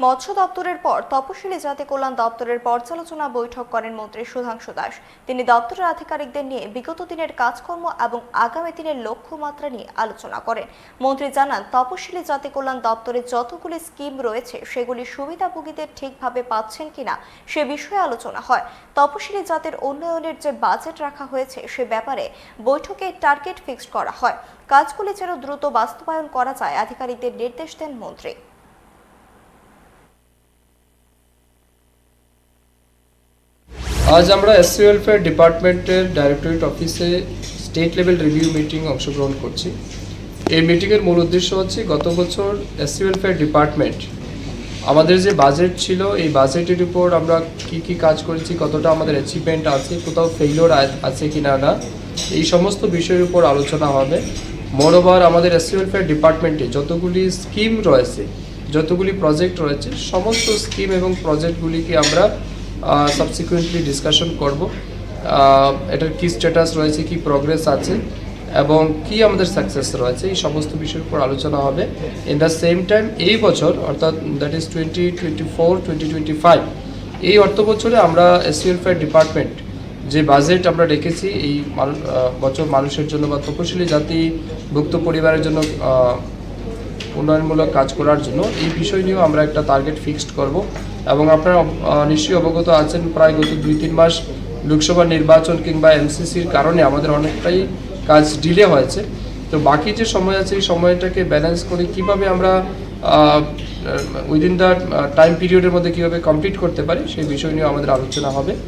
মৎস্য দপ্তরের পর তপশিলি জাতি কল্যাণ দপ্তরের পর্যালোচনা বৈঠক করেন মন্ত্রী সুধাংশু দাস। তিনি দপ্তরের আধিকারিকদের নিয়ে বিগত দিনের কাজকর্ম এবং আগামী দিনের লক্ষ্যমাত্রা নিয়ে আলোচনা করেন। মন্ত্রী জানান, তপশিলি জাতি কল্যাণ দপ্তরে যতগুলি স্কিম রয়েছে সেগুলি সুবিধাভোগীদের ঠিকভাবে পাচ্ছেন কিনা সে বিষয়ে আলোচনা হয়। তপশিলি জাতির উন্নয়নের যে বাজেট রাখা হয়েছে সে ব্যাপারে বৈঠকে টার্গেট ফিক্সড করা হয়। কাজগুলি যেন দ্রুত বাস্তবায়ন করা যায়, আধিকারিকদের নির্দেশ দেন মন্ত্রী। আজ আমরা এসসি ওয়েলফেয়ার ডিপার্টমেন্টের ডাইরেক্টরেট অফিসে স্টেট লেভেল রিভিউ মিটিং অংশগ্রহণ করছি। এই মিটিংয়ের মূল উদ্দেশ্য হচ্ছে গত বছর এসসি ওয়েলফেয়ার ডিপার্টমেন্ট আমাদের যে বাজেট ছিল এই বাজেটের উপর আমরা কি কাজ করেছি, কতটা আমাদের অ্যাচিভমেন্ট আছে, কোথাও ফেইলিওর আছে কি না এই সমস্ত বিষয়ের উপর আলোচনা হবে। মোরওভার আমাদের এসসি ওয়েলফেয়ার ডিপার্টমেন্টে যতগুলি স্কিম রয়েছে, যতগুলি প্রজেক্ট রয়েছে, সমস্ত স্কিম এবং প্রজেক্টগুলিকে আমরা সাবসিকুয়েন্টলি ডিসকাশন করব। এটার কি স্ট্যাটাস রয়েছে, কি প্রোগ্রেস আছে এবং কি আমাদের সাকসেস রয়েছে, এই সমস্ত বিষয়ের উপর আলোচনা হবে। ইন দ্য সেম টাইম এই বছর অর্থাৎ দ্যাট ইজ 2024-2025 এই অর্থ বছরে আমরা এসসি ওয়েলফেয়ার ডিপার্টমেন্ট যে বাজেট আমরা রেখেছি এই বছর মানুষের জন্য বা তপশিলি জাতিভুক্ত পরিবারের জন্য উন্নয়নমূলক কাজ করার জন্য এই বিষয় নিয়েও আমরা একটা টার্গেট ফিক্সড করব। এবং আপনারা নিশ্চয়ই অবগত আছেন, প্রায় গত 2-3 মাস লোকসভা নির্বাচন কিংবা এমসিসির কারণে আমাদের অনেকটাই কাজ ডিলে হয়েছে। তো বাকি যে সময় আছে এই সময়টাকে ব্যালেন্স করে কীভাবে আমরা উইদিন দ্য টাইম পিরিয়ডের মধ্যে কীভাবে কমপ্লিট করতে পারি সেই বিষয় নিয়ে আমাদের আলোচনা হবে।